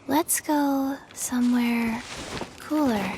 Let's go somewhere cooler.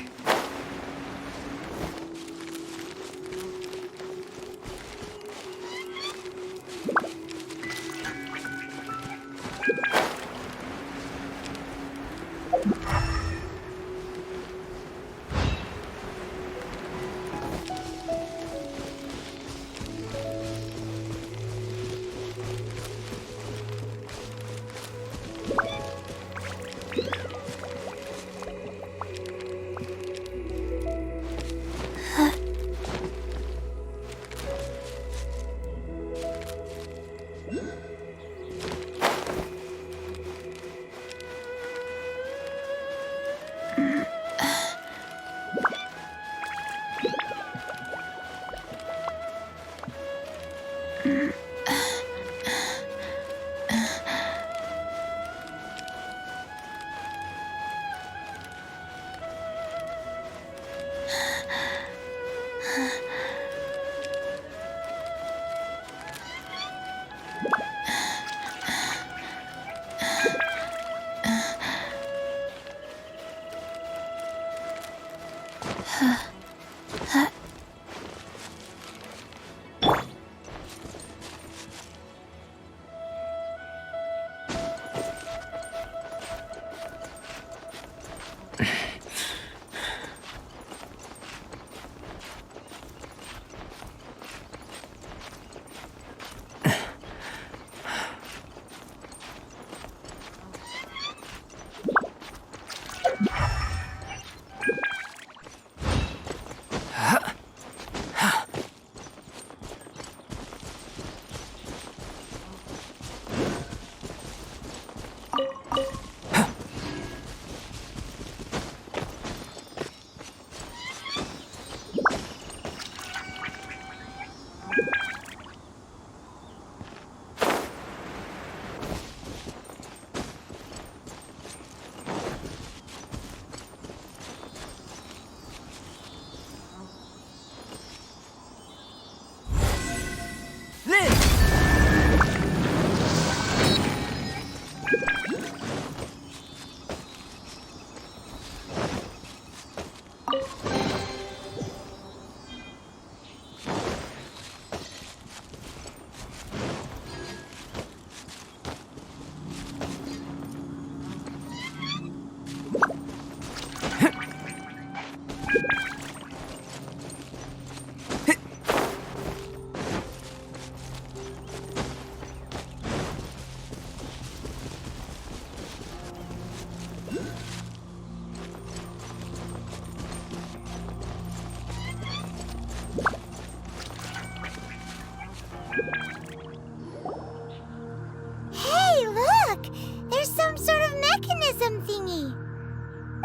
Hey, look! There's some sort of mechanism thingy.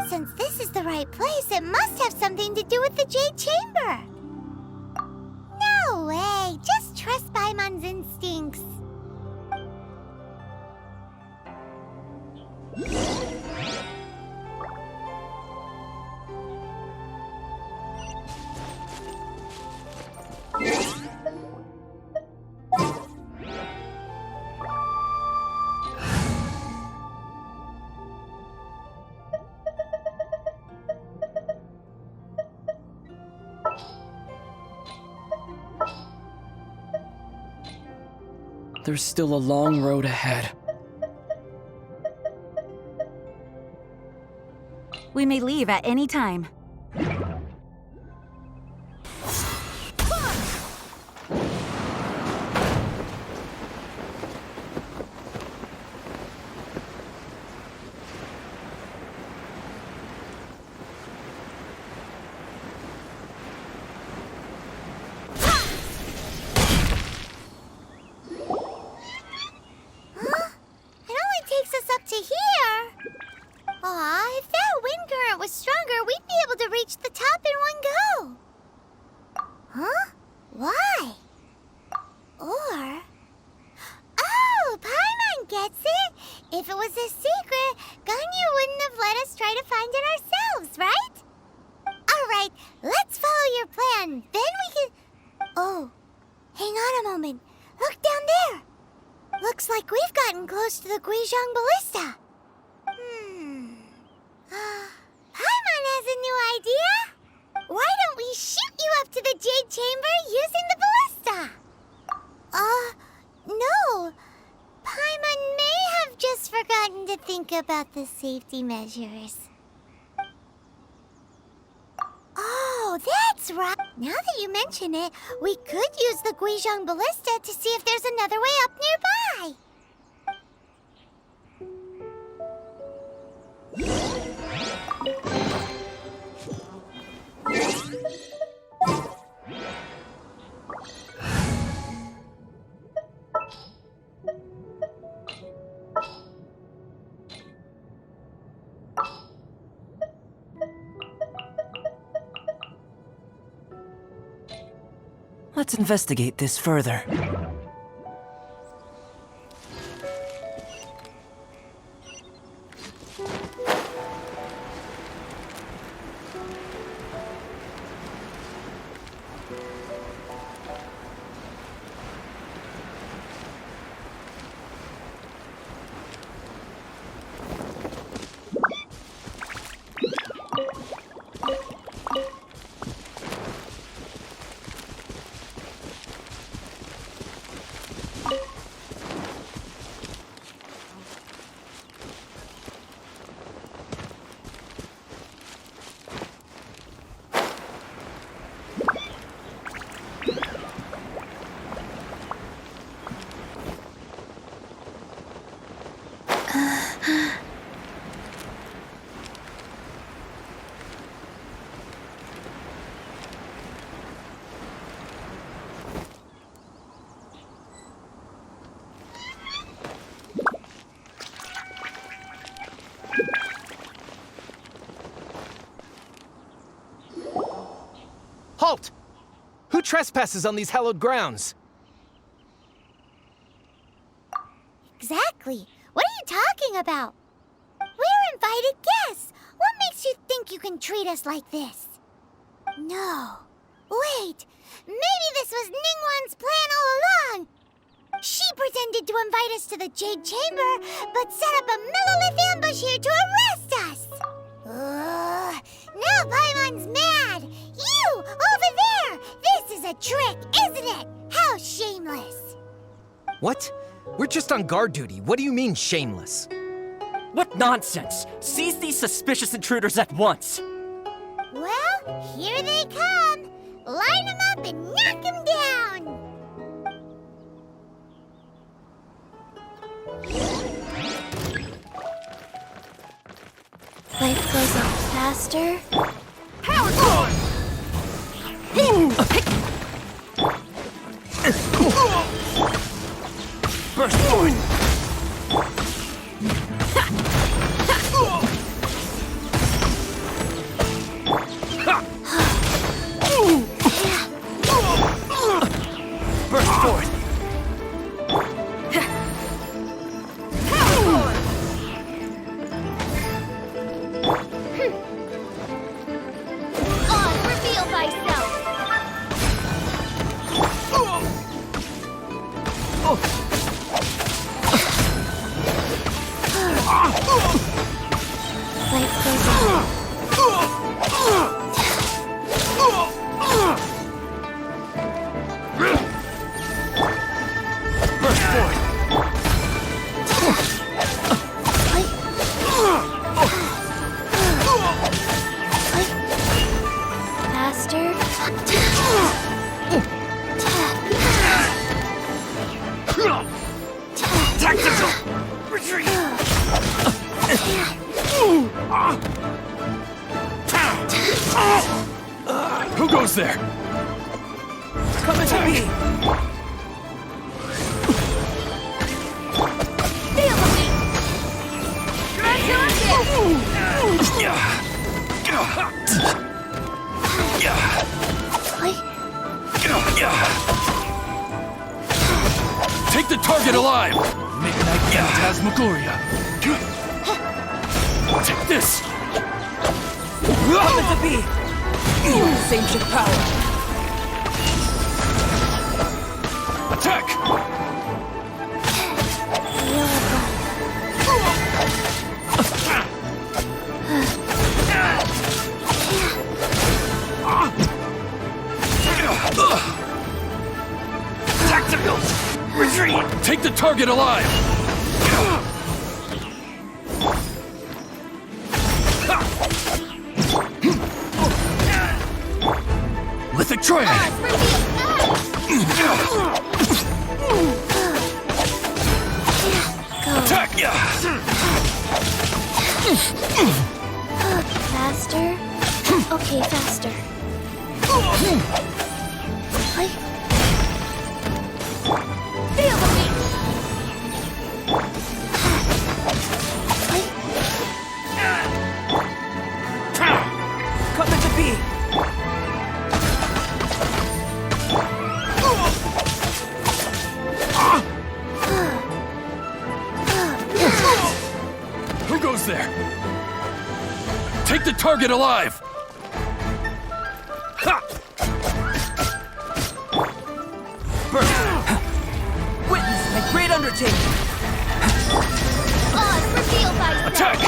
Since this is the right place, it must have something to do with the Jade Chamber. No way! Just trust Paimon's instincts. There's still a long road ahead. We may leave at any time. To here? Aw, if that wind current was stronger, we'd be able to reach the top in one go. Huh? Why? Or... Oh, Paimon gets it! If it was a secret, Ganyu wouldn't have let us try to find it ourselves, right? Alright, let's follow your plan. Then we can... Oh, hang on a moment. Look down there. Looks like we've gotten close to the Guizhong Ballista. Jade Chamber using the ballista. No. Paimon may have just forgotten to think about the safety measures. Oh, that's right. Now that you mention it, we could use the Guizhong ballista to see if there's another way up nearby. Let's investigate this further. Halt! Who trespasses on these hallowed grounds? Exactly. What are you talking about? We're invited guests. What makes you think you can treat us like this? No. Wait. Maybe this was Ningguang's plan all along. She pretended to invite us to the Jade Chamber, but set up a millilith ambush here to arrest us. Now Paimon's mad. You, over there! This is a trick, isn't it? How shameless. What? We're just on guard duty. What do you mean, shameless? What nonsense! Seize these suspicious intruders at once! Well, here they come. Line them up and knock them down. Life goes on faster. Power core! Burst forward! Burst forward! Reveal thyself. Life goes on. Burst forward! Faster. Tactical retreat! Who goes there? Coming to me! Take the target alive! Midnight Phantasmagoria! Take this! Coming to be! Use ancient power! Attack! Tactical retreat! Take the target alive! Lithic Triad! Attack! Faster? Okay, faster. Like, Feel the beat! Come into being! Who goes there? Take the target alive! Ha! Witness my great undertaking! Oz, reveal thyself! Attack!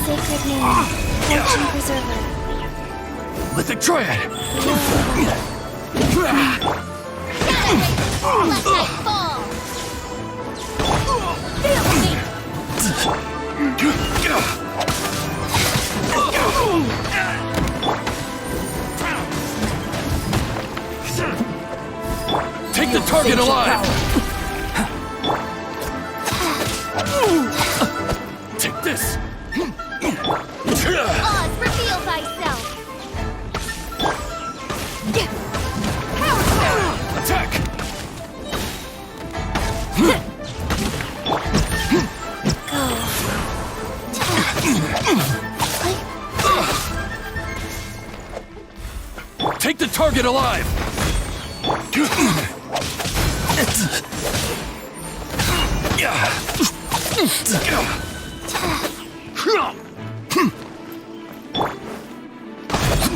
sacred name. Fortune preserver. Lithic Triad! Let night fall! Feel the beat! Take the target alive! Take this! Oz, reveal thyself! Attack! Take the target alive!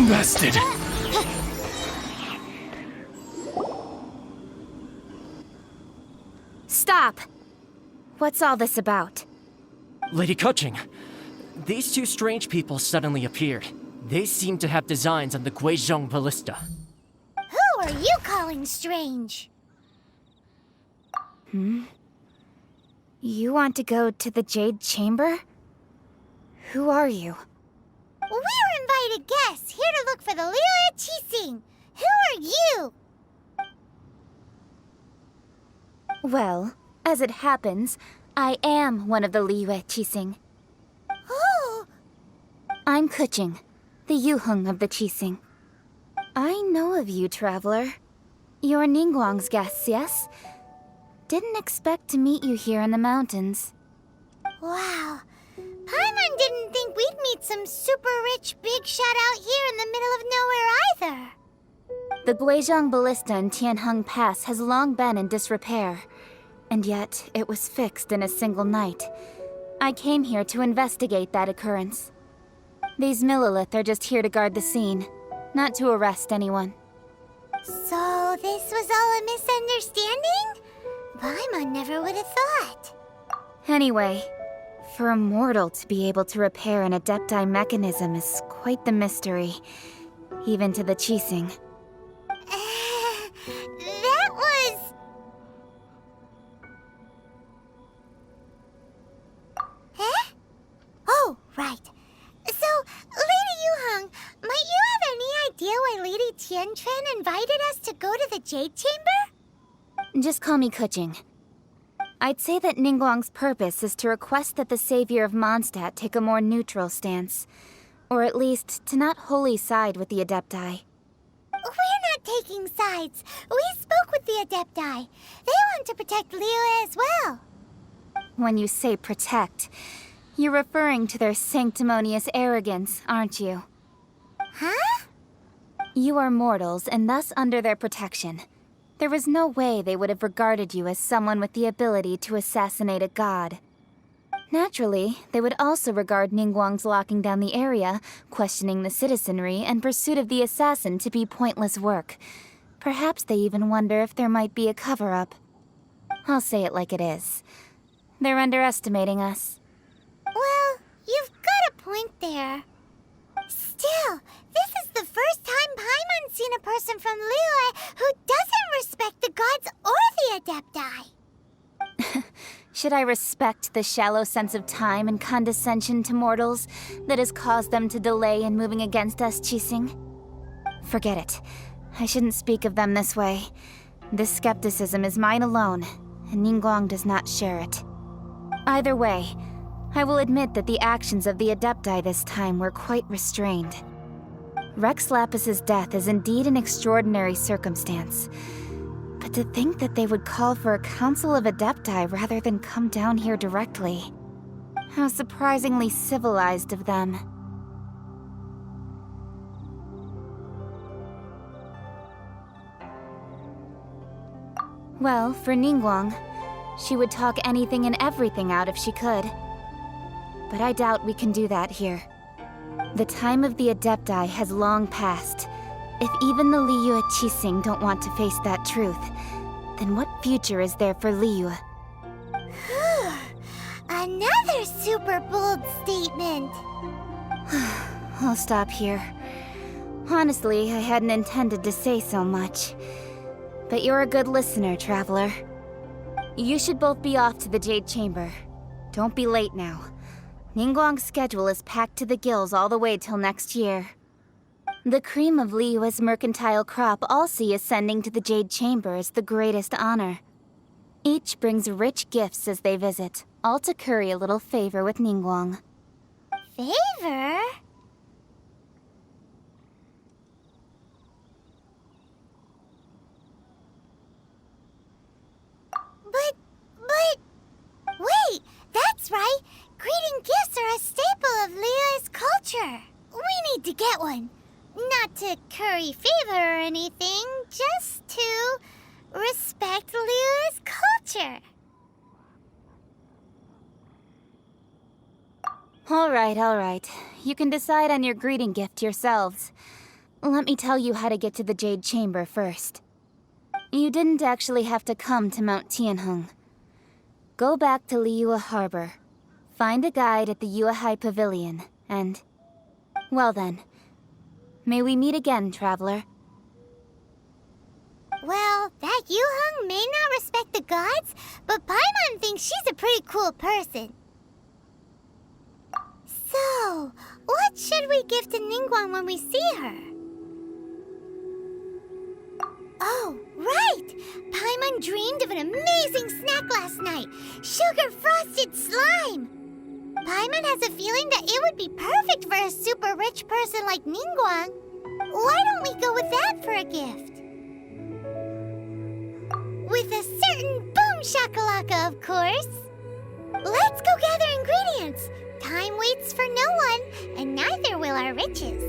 Bested! Stop! What's all this about? Lady Kuching, these two strange people suddenly appeared. They seem to have designs on the Guizhong Ballista. Who are you calling strange? You want to go to the Jade Chamber? Who are you? We're invited guests here to look for the Liu Qixing. Who are you? Well, as it happens, I am one of the Liu Qixing. Oh, I'm Kuching, the Yuheng of the Qixing. I know of you, traveler. You're Ningguang's guests, yes? Didn't expect to meet you here in the mountains. wow. Paimon didn't think we'd meet some super rich big shot out here in the middle of nowhere either. The Guizhong Ballista in Tianheng Pass has long been in disrepair, and yet it was fixed in a single night. I came here to investigate that occurrence. These Millilith are just here to guard the scene, not to arrest anyone. So this was all a misunderstanding? Paimon never would have thought. Anyway, for a mortal to be able to repair an Adepti mechanism is quite the mystery, even to the Qixing. That was... Huh? Oh, right. So, Lady Yuheng, might you have any idea why Lady Tianquan invited us to go to the Jade Chamber? Just call me Kuching. I'd say that Ningguang's purpose is to request that the savior of Mondstadt take a more neutral stance. Or at least, to not wholly side with the Adepti. We're not taking sides. We spoke with the Adepti. They want to protect Liyue as well. When you say protect, you're referring to their sanctimonious arrogance, aren't you? Huh? You are mortals, and thus under their protection. There was no way they would have regarded you as someone with the ability to assassinate a god. Naturally, they would also regard Ningguang's locking down the area, questioning the citizenry, and pursuit of the assassin to be pointless work. Perhaps they even wonder if there might be a cover-up. I'll say it like it is. They're underestimating us. Well, you've there. Still, this is the first time Paimon's seen a person from Liyue who doesn't respect the gods or the Adepti. Should I respect the shallow sense of time and condescension to mortals that has caused them to delay in moving against us, Qixing? Forget it. I shouldn't speak of them this way. This skepticism is mine alone, and Ningguang does not share it. Either way, I will admit that the actions of the Adepti this time were quite restrained. Rex Lapis's death is indeed an extraordinary circumstance. But to think that they would call for a council of Adepti rather than come down here directly. How surprisingly civilized of them. Well, for Ningguang, she would talk anything and everything out if she could. But I doubt we can do that here. The time of the Adepti has long passed. If even the Liyue Qixing don't want to face that truth, then what future is there for Liyue? Another super bold statement. I'll stop here. Honestly, I hadn't intended to say so much. But you're a good listener, Traveler. You should both be off to the Jade Chamber. Don't be late now. Ningguang's schedule is packed to the gills all the way till next year. The cream of Liyue's mercantile crop all see ascending to the Jade Chamber as the greatest honor. Each brings rich gifts as they visit, all to curry a little favor with Ningguang. Favor? But... Wait, that's right! Greeting gifts are a staple of Liyue's culture. We need to get one. Not to curry favor or anything, just to respect Liyue's culture. All right. You can decide on your greeting gift yourselves. Let me tell you how to get to the Jade Chamber first. You didn't actually have to come to Mount Tianheng. Go back to Liyue Harbor. Find a guide at the Yuehai Pavilion, and... Well then. May we meet again, Traveler. Well, that Yuheng may not respect the gods, but Paimon thinks she's a pretty cool person. So, what should we give to Ningguang when we see her? Oh, right! Paimon dreamed of an amazing snack last night! Sugar-frosted slime! Paimon has a feeling that it would be perfect for a super rich person like Ningguang. Why don't we go with that for a gift? With a certain boom shakalaka, of course! Let's go gather ingredients! Time waits for no one, and neither will our riches.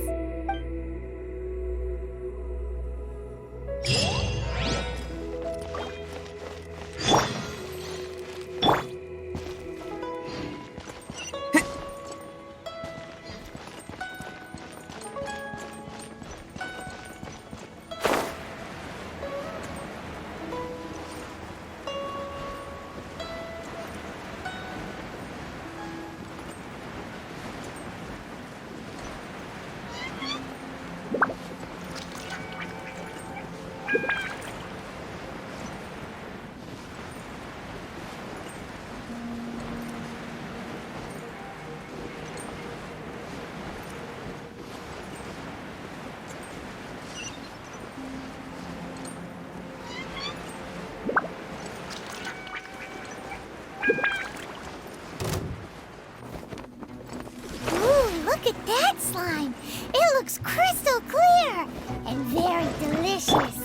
Look at that slime! It looks crystal clear and very delicious.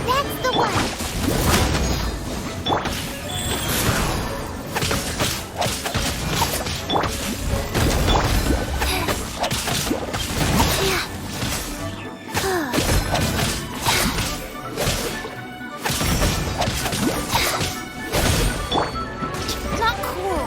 That's the one! Not cool.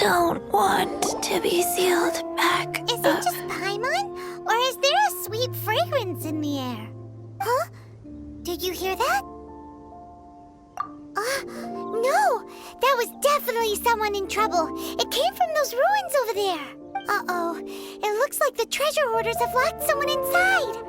don't want to be sealed back Is it just Paimon? Or is there a sweet fragrance in the air? Huh? Did you hear that? No! That was definitely someone in trouble. It came from those ruins over there. Uh-oh. It looks like the treasure hoarders have locked someone inside.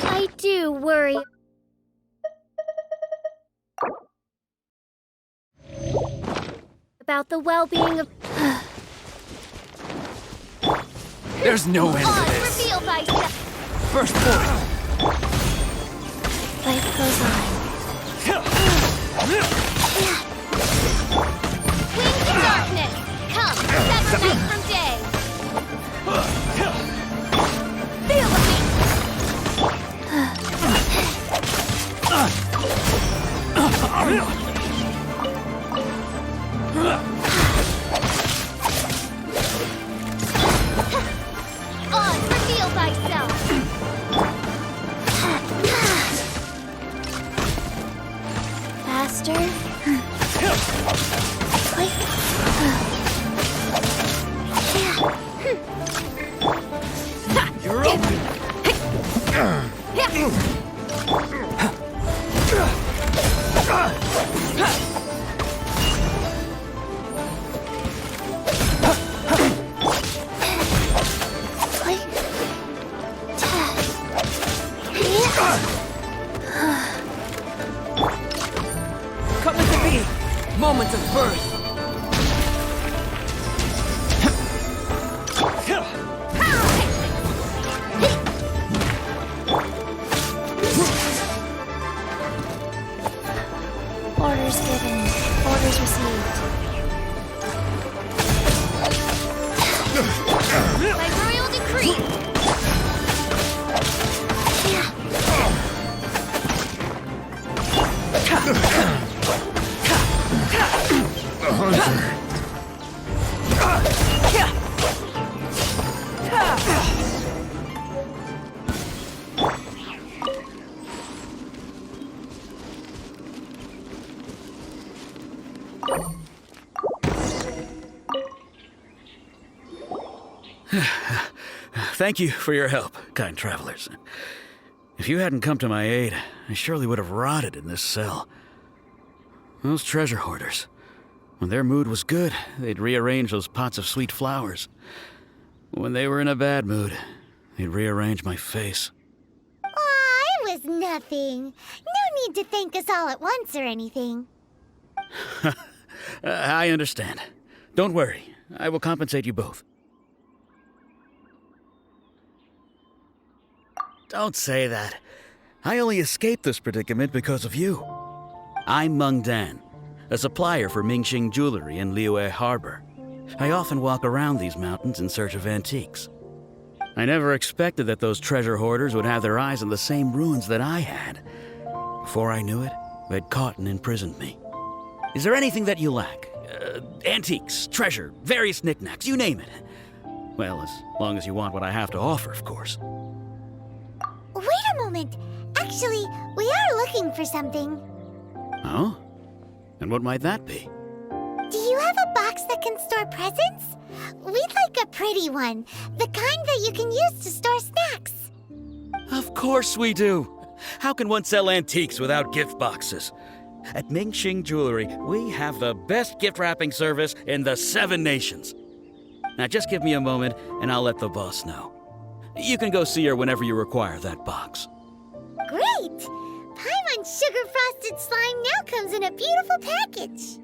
I do worry. About the well-being of... There's no end to this. Reveal thyself. First point. Life goes on. Wings of darkness. Come, sever night from day. Feel the beat. On, reveal thyself. Faster. You're open. Come with me. Moment of birth. Orders given. Orders received. By royal decree. Thank you for your help, kind travelers. If you hadn't come to my aid, I surely would have rotted in this cell. Those treasure hoarders, when their mood was good, they'd rearrange those pots of sweet flowers. When they were in a bad mood, they'd rearrange my face. Aw, it was nothing. No need to thank us all at once or anything. I understand. Don't worry, I will compensate you both. Don't say that. I only escaped this predicament because of you. I'm Meng Dan, a supplier for Mingxing Jewelry in Liyue Harbor. I often walk around these mountains in search of antiques. I never expected that those treasure hoarders would have their eyes on the same ruins that I had. Before I knew it, they'd caught and imprisoned me. Is there anything that you lack? Antiques, treasure, various knickknacks, you name it. Well, as long as you want what I have to offer, of course. Wait a moment. Actually, we are looking for something. Oh? And what might that be? Do you have a box that can store presents? We'd like a pretty one. The kind that you can use to store snacks. Of course we do. How can one sell antiques without gift boxes? At Mingxing Jewelry, we have the best gift wrapping service in the 7 nations. Now just give me a moment and I'll let the boss know. You can go see her whenever you require that box. Great! Paimon's sugar-frosted slime now comes in a beautiful package.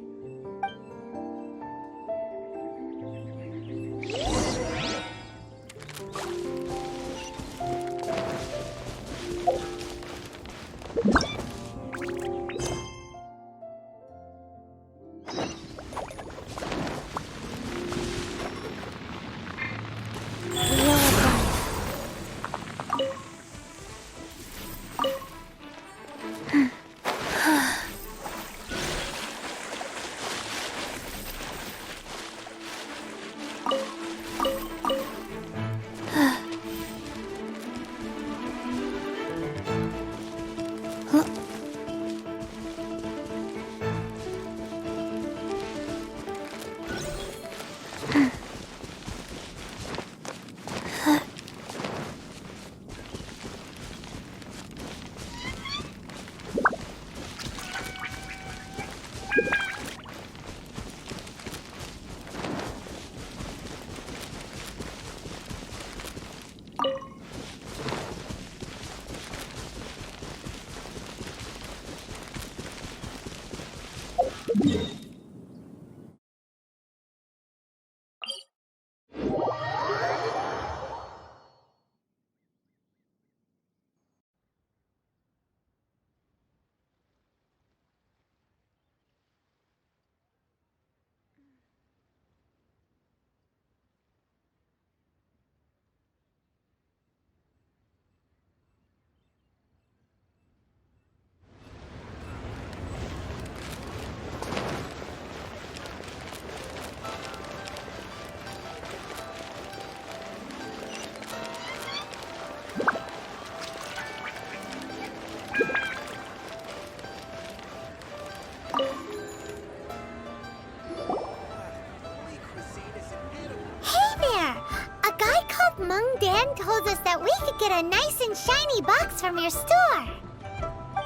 Told us that we could get a nice and shiny box from your store.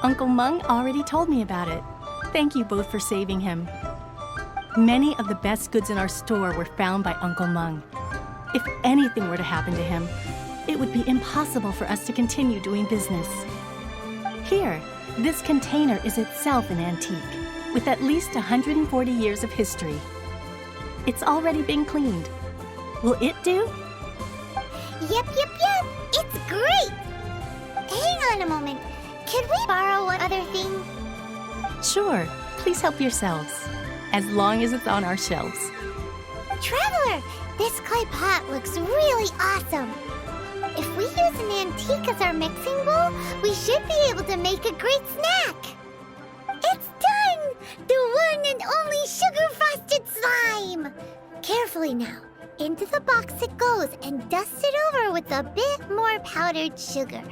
Uncle Mung already told me about it. Thank you both for saving him. Many of the best goods in our store were found by Uncle Mung. If anything were to happen to him, it would be impossible for us to continue doing business. Here, this container is itself an antique, with at least 140 years of history. It's already been cleaned. Will it do? Yep. It's great! Hang on a moment. Could we borrow one other thing? Sure. Please help yourselves. As long as it's on our shelves. Traveler, this clay pot looks really awesome. If we use an antique as our mixing bowl, we should be able to make a great snack. It's done! The one and only sugar-frosted slime! Carefully now. Into the box it goes and dust it over with a bit more powdered sugar.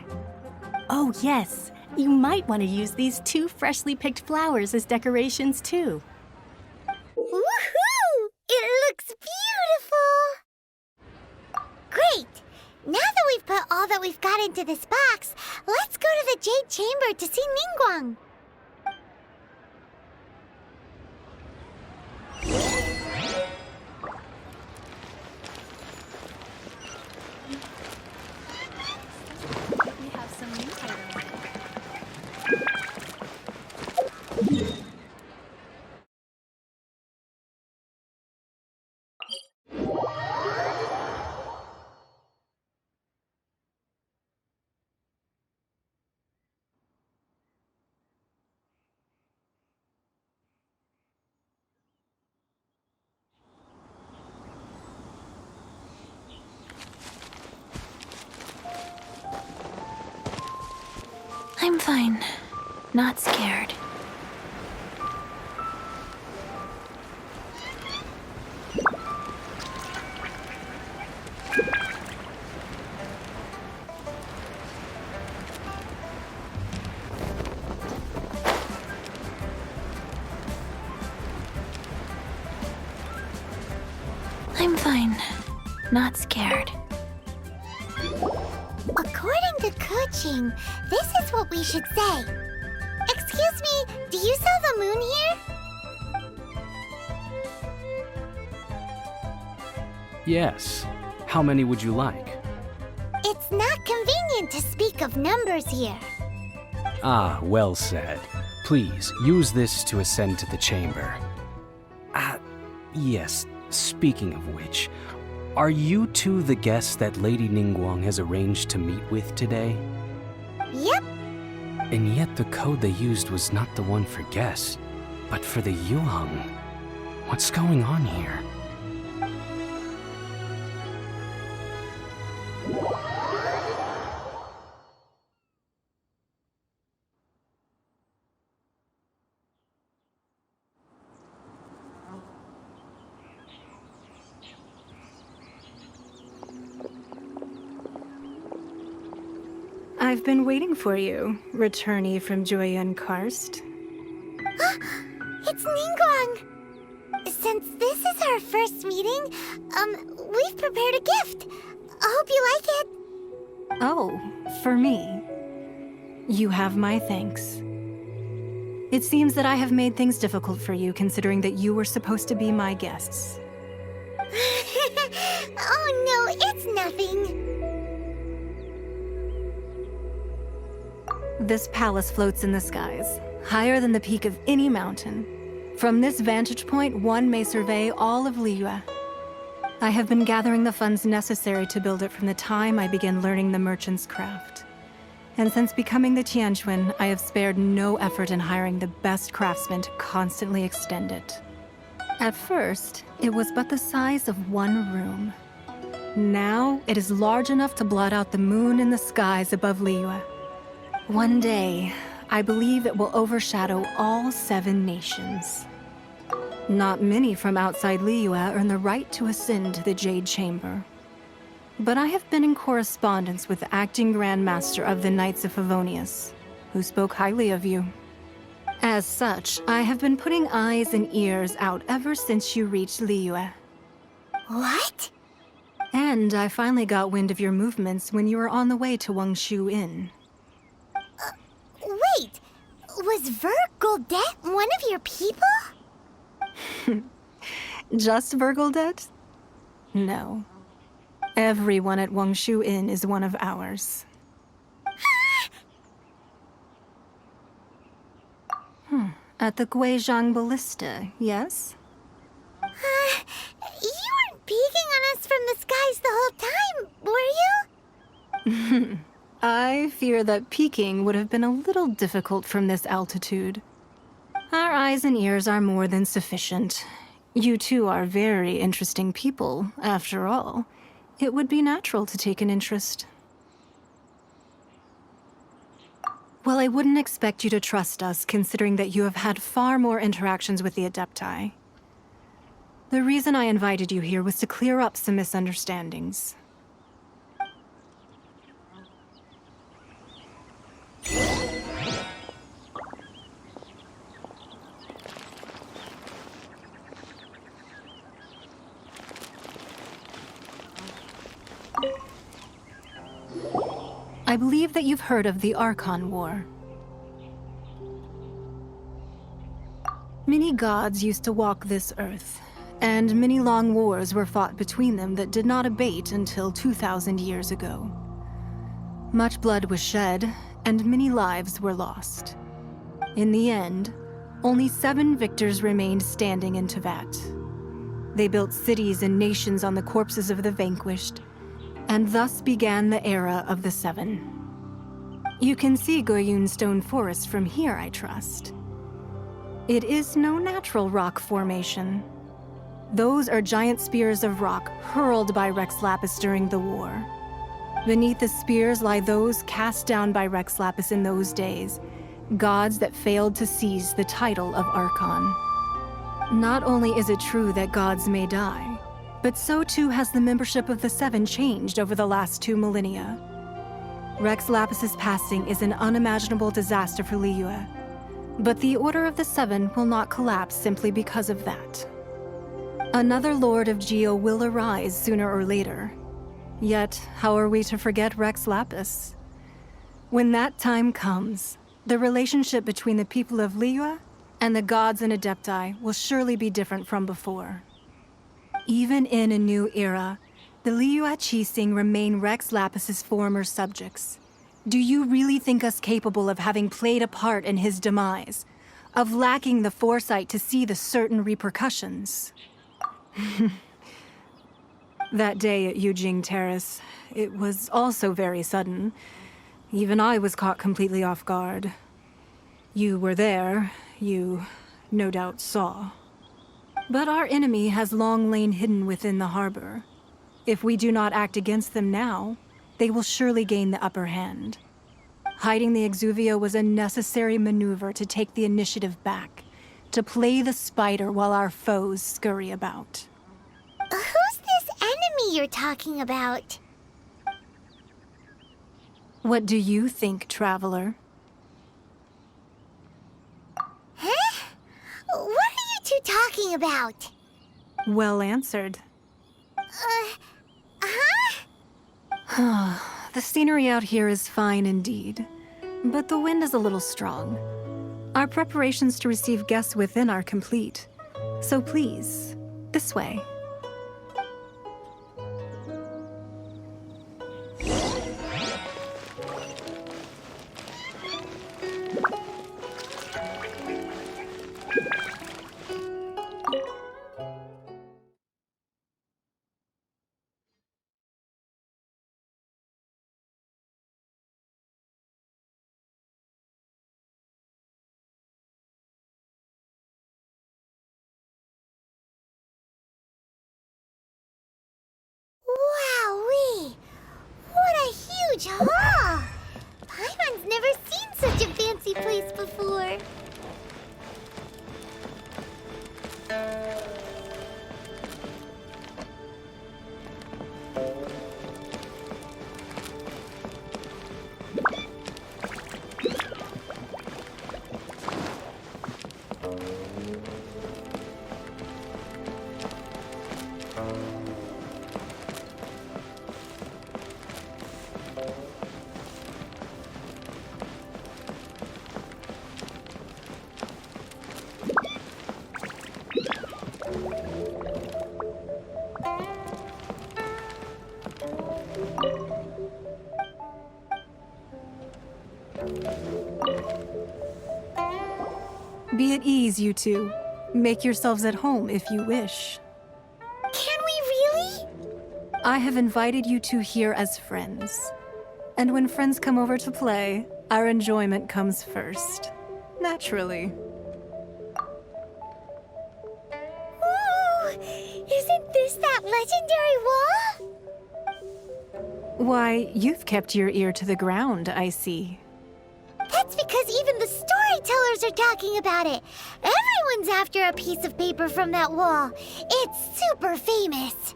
Oh, yes. You might want to use these 2 freshly picked flowers as decorations, too. Woohoo! It looks beautiful! Great! Now that we've put all that we've got into this box, let's go to the Jade Chamber to see Ningguang. We have some new items. I'm fine. Not scared. I'm fine. Not scared. According to Kuching, this is what we should say. Excuse me, do you sell the moon here? Yes. How many would you like? It's not convenient to speak of numbers here. Ah, well said. Please, use this to ascend to the chamber. Yes, speaking of which, are you two the guests that Lady Ningguang has arranged to meet with today? Yep. And yet the code they used was not the one for guests, but for the Yuheng. What's going on here? I've been waiting for you, returnee from Joyun Karst. It's Ningguang! Since this is our first meeting, we've prepared a gift. I hope you like it. Oh, for me. You have my thanks. It seems that I have made things difficult for you, considering that you were supposed to be my guests. Oh no, it's nothing. This palace floats in the skies, higher than the peak of any mountain. From this vantage point, one may survey all of Liyue. I have been gathering the funds necessary to build it from the time I began learning the merchant's craft. And since becoming the Tianquan, I have spared no effort in hiring the best craftsmen to constantly extend it. At first, it was but the size of one room. Now, it is large enough to blot out the moon in the skies above Liyue. One day, I believe it will overshadow all 7 nations. Not many from outside Liyue earn the right to ascend to the Jade Chamber. But I have been in correspondence with the acting Grand Master of the Knights of Favonius, who spoke highly of you. As such, I have been putting eyes and ears out ever since you reached Liyue. What? And I finally got wind of your movements when you were on the way to Wangshu Inn. Wait! Was Vergoldet one of your people? Just Vergoldet? No. Everyone at Wangshu Inn is one of ours. At the Guizhang Ballista, yes? You weren't peeking on us from the skies the whole time, were you? I fear that peeking would have been a little difficult from this altitude. Our eyes and ears are more than sufficient. You two are very interesting people, after all. It would be natural to take an interest. Well, I wouldn't expect you to trust us, considering that you have had far more interactions with the Adepti. The reason I invited you here was to clear up some misunderstandings. I believe that you've heard of the Archon War. Many gods used to walk this earth, and many long wars were fought between them that did not abate until 2,000 years ago. Much blood was shed, and many lives were lost. In the end, only 7 victors remained standing in Teyvat. They built cities and nations on the corpses of the vanquished, and thus began the era of the 7. You can see Goyun Stone Forest from here, I trust. It is no natural rock formation. Those are giant spears of rock hurled by Rex Lapis during the war. Beneath the spears lie those cast down by Rex Lapis in those days, gods that failed to seize the title of Archon. Not only is it true that gods may die, but so too has the membership of the 7 changed over the last 2 millennia. Rex Lapis's passing is an unimaginable disaster for Liyue, but the Order of the 7 will not collapse simply because of that. Another Lord of Geo will arise sooner or later. Yet, how are we to forget Rex Lapis? When that time comes, the relationship between the people of Liyue and the gods and Adepti will surely be different from before. Even in a new era, the Liyue Qixing remain Rex Lapis's former subjects. Do you really think us capable of having played a part in his demise? Of lacking the foresight to see the certain repercussions? That day at Yujing Terrace, it was also very sudden. Even I was caught completely off guard. You were there, you no doubt saw. But our enemy has long lain hidden within the harbor. If we do not act against them now, they will surely gain the upper hand. Hiding the Exuvio was a necessary maneuver to take the initiative back, to play the spider while our foes scurry about. Who's this enemy you're talking about? What do you think, traveler? Huh? What are you two talking about? Well answered. The scenery out here is fine indeed, but the wind is a little strong. Our preparations to receive guests within are complete, so please, this way. huge hall! Paimon's never seen such a fancy place before. Be at ease, you two. Make yourselves at home if you wish. Can we really? I have invited you two here as friends. And when friends come over to play, our enjoyment comes first. Naturally. Ooh, isn't this that legendary wall? Why, you've kept your ear to the ground, I see. That's because even the storytellers are talking about it. Everyone's after a piece of paper from that wall. It's super famous.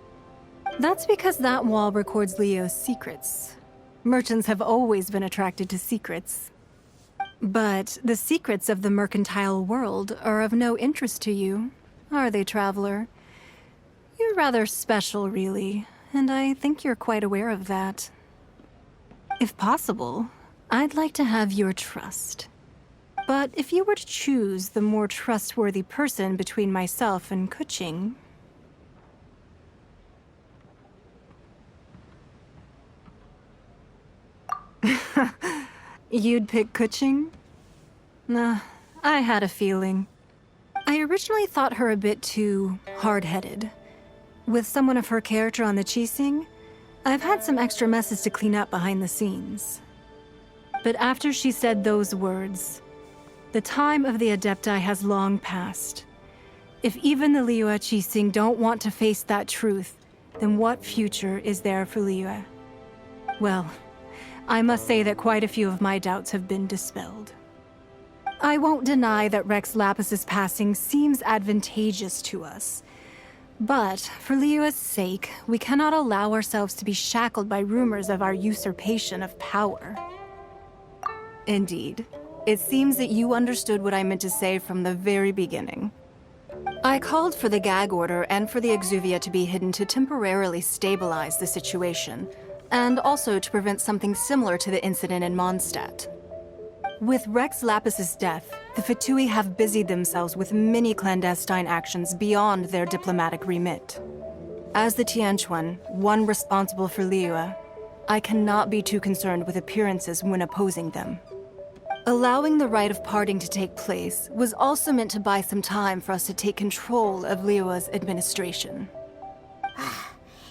That's because that wall records Leo's secrets. Merchants have always been attracted to secrets. But the secrets of the mercantile world are of no interest to you, are they, traveler? You're rather special, really, and I think you're quite aware of that. If possible, I'd like to have your trust. But if you were to choose the more trustworthy person between myself and Kuching... You'd pick Kuching? Nah, I had a feeling. I originally thought her a bit too hard-headed. With someone of her character on the Qixing, I've had some extra messes to clean up behind the scenes. But after she said those words, the time of the Adepti has long passed. If even the Liyue Qixing don't want to face that truth, then what future is there for Liyue? Well, I must say that quite a few of my doubts have been dispelled. I won't deny that Rex Lapis's passing seems advantageous to us. But for Liyue's sake, we cannot allow ourselves to be shackled by rumors of our usurpation of power. Indeed. It seems that you understood what I meant to say from the very beginning. I called for the gag order and for the exuvia to be hidden to temporarily stabilize the situation, and also to prevent something similar to the incident in Mondstadt. With Rex Lapis's death, the Fatui have busied themselves with many clandestine actions beyond their diplomatic remit. As the Tianquan, one responsible for Liyue, I cannot be too concerned with appearances when opposing them. Allowing the rite of parting to take place was also meant to buy some time for us to take control of Liyue's administration.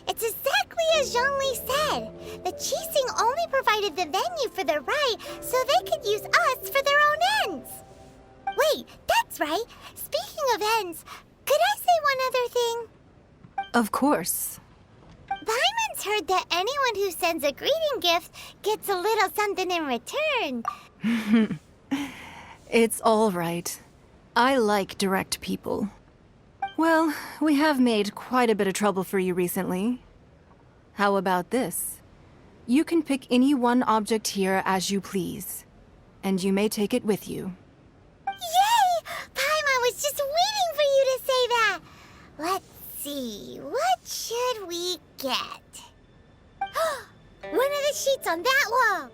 It's exactly as Zhongli said. The Qixing only provided the venue for the rite so they could use us for their own ends. Wait, that's right. Speaking of ends, could I say one other thing? Of course. Paimon's heard that anyone who sends a greeting gift gets a little something in return. It's all right. I like direct people. Well, we have made quite a bit of trouble for you recently. How about this? You can pick any one object here as you please, and you may take it with you. Yay! Paimon was just waiting for you to say that. Let's see, what should we get? One of the sheets on that wall.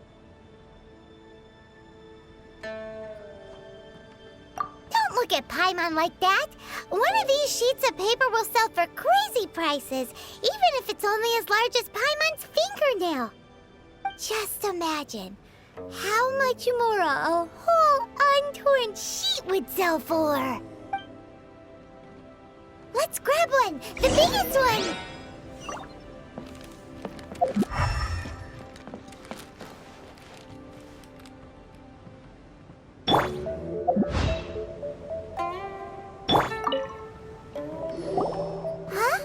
Don't look at Paimon like that. One of these sheets of paper will sell for crazy prices, even if it's only as large as Paimon's fingernail. Just imagine how much more a whole untorn sheet would sell for. Let's grab one, the biggest one. Huh?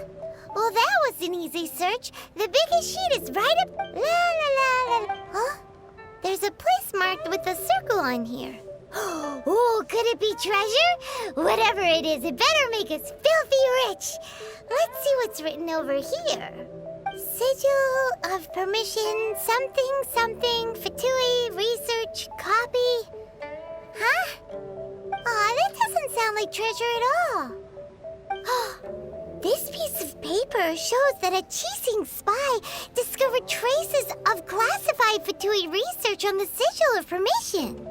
Well, that was an easy search. The biggest sheet is right up. La la la la. Huh? There's a place marked with a circle on here. Oh, could it be treasure? Whatever it is, it better make us filthy rich. Let's see what's written over here. Sigil of permission, something, something, Fatui, research, copy. Huh? Aw, that doesn't sound like treasure at all. This piece of paper shows that a Chising spy discovered traces of classified Fatui research on the Sigil of Permission.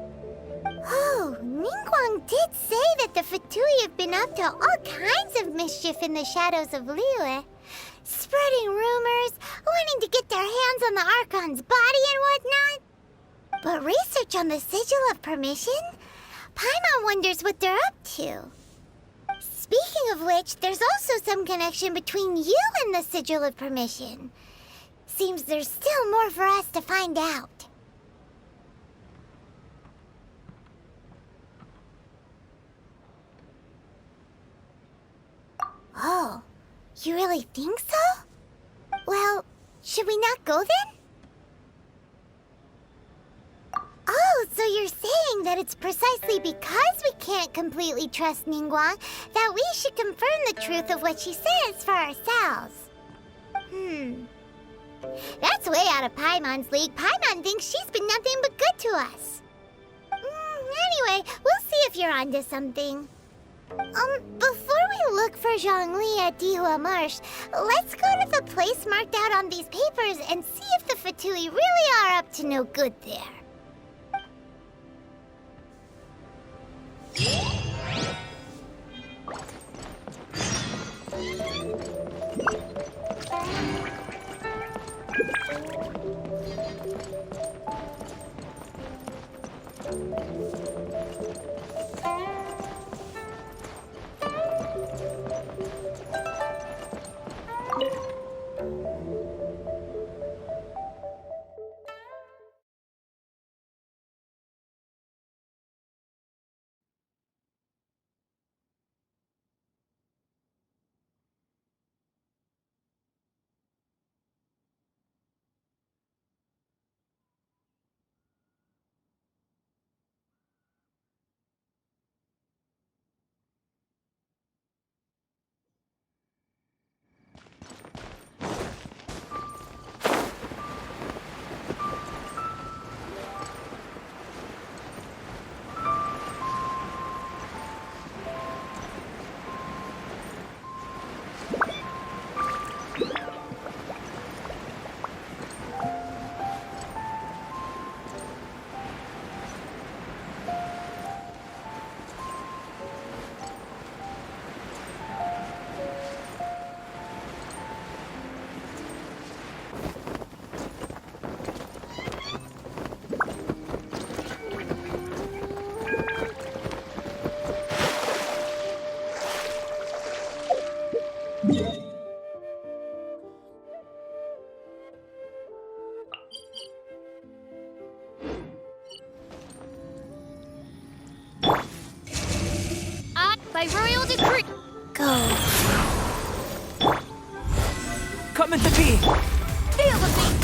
Oh, Ningguang did say that the Fatui have been up to all kinds of mischief in the shadows of Liyue. Spreading rumors, wanting to get their hands on the Archon's body and whatnot. But research on the Sigil of Permission? Paimon wonders what they're up to. Speaking of which, there's also some connection between you and the Sigil of Permission. Seems there's still more for us to find out. Oh, you really think so? Well, should we not go then? Oh, so you're saying that it's precisely because we can't completely trust Ningguang that we should confirm the truth of what she says for ourselves. That's way out of Paimon's league. Paimon thinks she's been nothing but good to us. Anyway, we'll see if you're onto something. Before we look for Zhongli at Dihua Marsh, let's go to the place marked out on these papers and see if the Fatui really are up to no good there. By royal decree. Go. Come into being! Feel the beat.